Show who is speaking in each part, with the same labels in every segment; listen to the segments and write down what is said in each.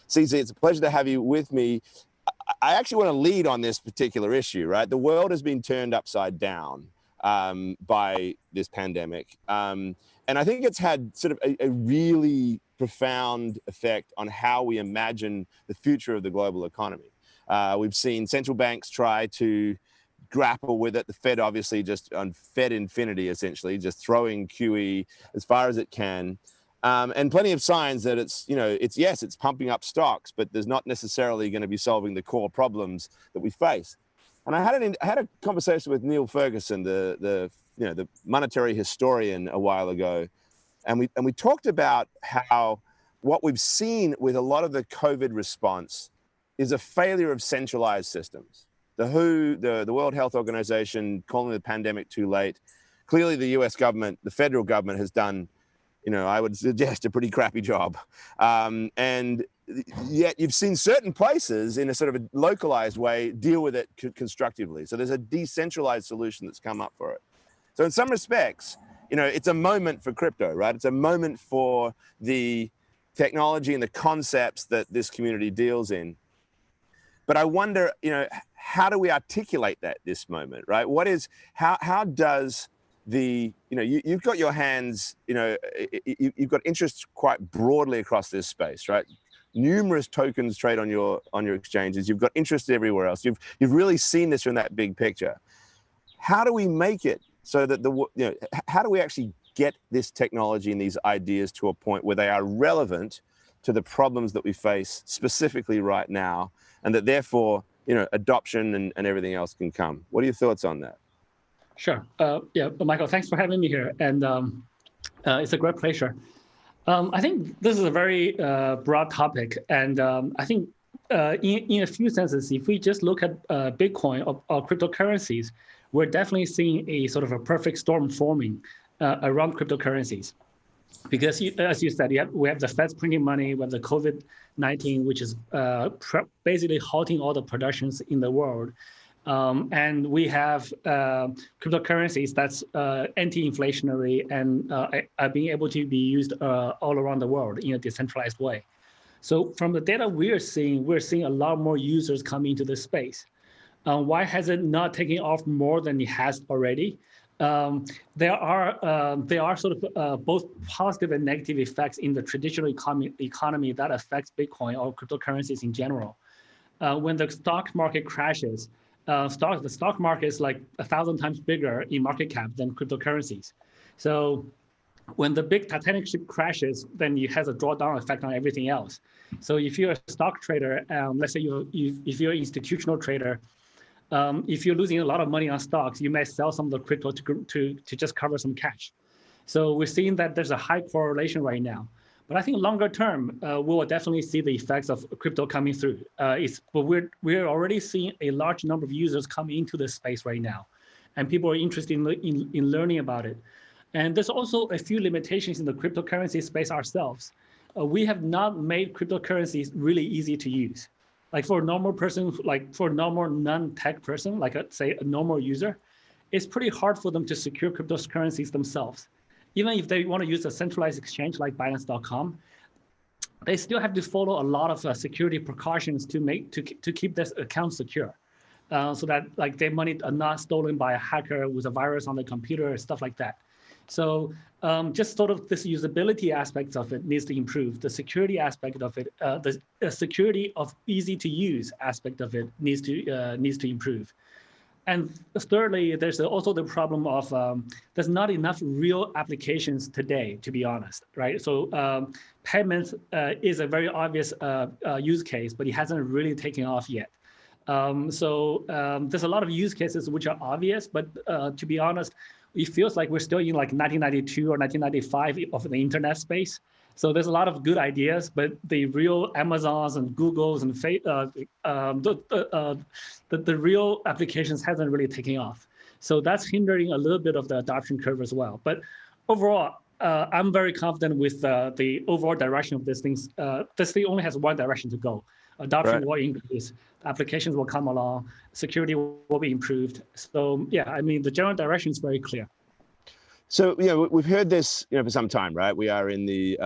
Speaker 1: CZ, it's a pleasure to have you with me. I actually want to lead on this particular issue, right? The world has been turned upside down by this pandemic. And I think it's had sort of a really profound effect on how we imagine the future of the global economy. We've seen central banks try to grapple with it. The Fed obviously just on Fed infinity, essentially, just throwing QE as far as it can. And plenty of signs that it's pumping up stocks, but there's not necessarily going to be solving the core problems that we face. And I had a conversation with Neil Ferguson, the monetary historian, a while ago, and we talked about how what we've seen with a lot of the COVID response is a failure of centralized systems. The WHO, the World Health Organization, calling the pandemic too late. Clearly, the U.S. government, the federal government, has done, I would suggest, a pretty crappy job. And yet you've seen certain places in a sort of a localized way deal with it constructively. So there's a decentralized solution that's come up for it. So in some respects, it's a moment for crypto, right? It's a moment for the technology and the concepts that this community deals in. But I wonder, how do we articulate this moment, right? How does you've got your hands, you've got interest quite broadly across this space, right? Numerous tokens trade on your exchanges. You've got interest everywhere else. You've really seen this from that big picture. How do we make it so that how do we actually get this technology and these ideas to a point where they are relevant to the problems that we face specifically right now, and that therefore, adoption and everything else can come? What are your thoughts on that?
Speaker 2: Sure. Yeah, Michael, thanks for having me here. And it's a great pleasure. I think this is a very broad topic. And I think in a few senses, if we just look at Bitcoin or cryptocurrencies, we're definitely seeing a sort of a perfect storm forming around cryptocurrencies. Because as you said, we have the Fed's printing money, we have the COVID-19, which is basically halting all the productions in the world. And we have cryptocurrencies that's anti-inflationary and are being able to be used all around the world in a decentralized way. So from the data we're seeing a lot more users come into this space. Why has it not taken off more than it has already? There are sort of both positive and negative effects in the traditional economy that affects Bitcoin or cryptocurrencies in general. When the stock market crashes, the stock market is like 1,000 times bigger in market cap than cryptocurrencies. So when the big Titanic ship crashes, then it has a drawdown effect on everything else. So if you're a stock trader, let's say if you're an institutional trader, if you're losing a lot of money on stocks, you may sell some of the crypto to just cover some cash. So we're seeing that there's a high correlation right now. But I think longer term, we will definitely see the effects of crypto coming through. But we're already seeing a large number of users coming into this space right now, and people are interested in learning about it. And there's also a few limitations in the cryptocurrency space ourselves. We have not made cryptocurrencies really easy to use. Like for a normal person, like for a normal non-tech person, like say a normal user, it's pretty hard for them to secure cryptocurrencies themselves. Even if they want to use a centralized exchange like Binance.com, they still have to follow a lot of security precautions to keep this account secure, so that like their money are not stolen by a hacker with a virus on the computer, stuff like that. So just sort of this usability aspects of it needs to improve. The security aspect of it, the security of easy to use aspect of it needs to improve. And thirdly, there's also the problem of there's not enough real applications today, to be honest, right? So payments is a very obvious use case, but it hasn't really taken off yet. So there's a lot of use cases which are obvious, but to be honest, it feels like we're still in like 1992 or 1995 of the internet space. So there's a lot of good ideas, but the real Amazons and Googles and the real applications hasn't really taken off. So that's hindering a little bit of the adoption curve as well. But overall, I'm very confident with the overall direction of these things. This thing only has one direction to go. Adoption will increase, applications will come along, security will be improved. So yeah, I mean, the general direction is very clear.
Speaker 1: So, we've heard this, for some time, right? We are in the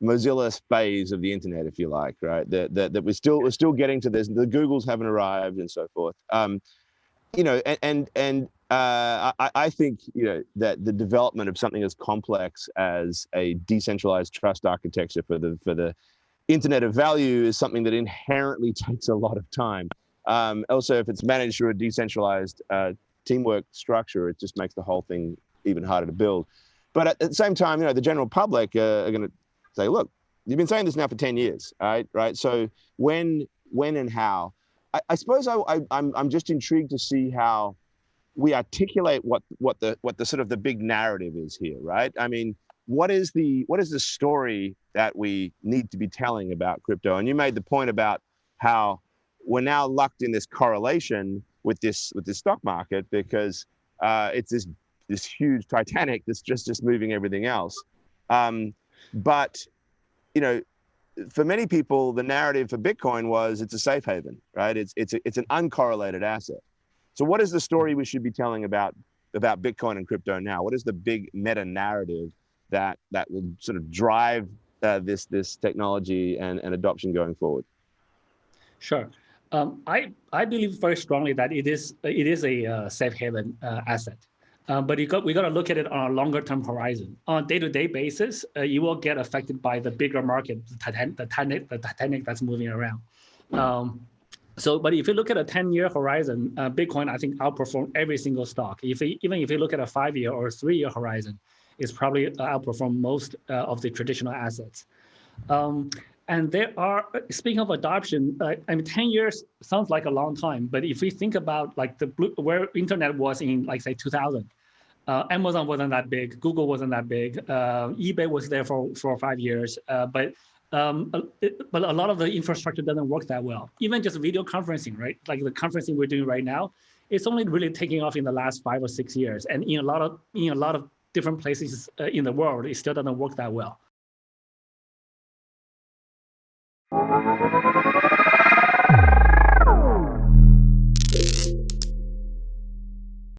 Speaker 1: Mozilla phase of the internet, if you like, right? That we're still getting to this. The Googles haven't arrived, and so forth. I think that the development of something as complex as a decentralized trust architecture for the Internet of Value is something that inherently takes a lot of time. Also, if it's managed through a decentralized teamwork structure, it just makes the whole thing even harder to build. But at the same time, the general public are going to say, look, you've been saying this now for 10 years, right? So when and how? I suppose I'm just intrigued to see how we articulate what the sort of the big narrative is here, right? I mean, what is the story that we need to be telling about crypto? And you made the point about how we're now locked in this correlation with this stock market because it's this huge Titanic that's just moving everything else. But for many people, the narrative for Bitcoin was it's a safe haven, right? It's an uncorrelated asset. So what is the story we should be telling about Bitcoin and crypto now? What is the big meta narrative that will sort of drive this technology and adoption going forward?
Speaker 2: Sure. I believe very strongly that it is a safe haven asset. But we got to look at it on a longer term horizon. On a day-to-day basis, you will get affected by the bigger market, the Titanic that's moving around. But if you look at a 10-year horizon, Bitcoin, I think, outperformed every single stock. Even if you look at a 5-year or 3-year horizon, it's probably outperformed most of the traditional assets. And there are, speaking of adoption, 10 years sounds like a long time, but if we think about like where internet was in, like, say, 2000, Amazon wasn't that big, Google wasn't that big, eBay was there for 5 years, but a lot of the infrastructure doesn't work that well. Even just video conferencing, right? Like the conferencing we're doing right now, it's only really taking off in the last 5 or 6 years, and in a lot of different places in the world, it still doesn't work that well.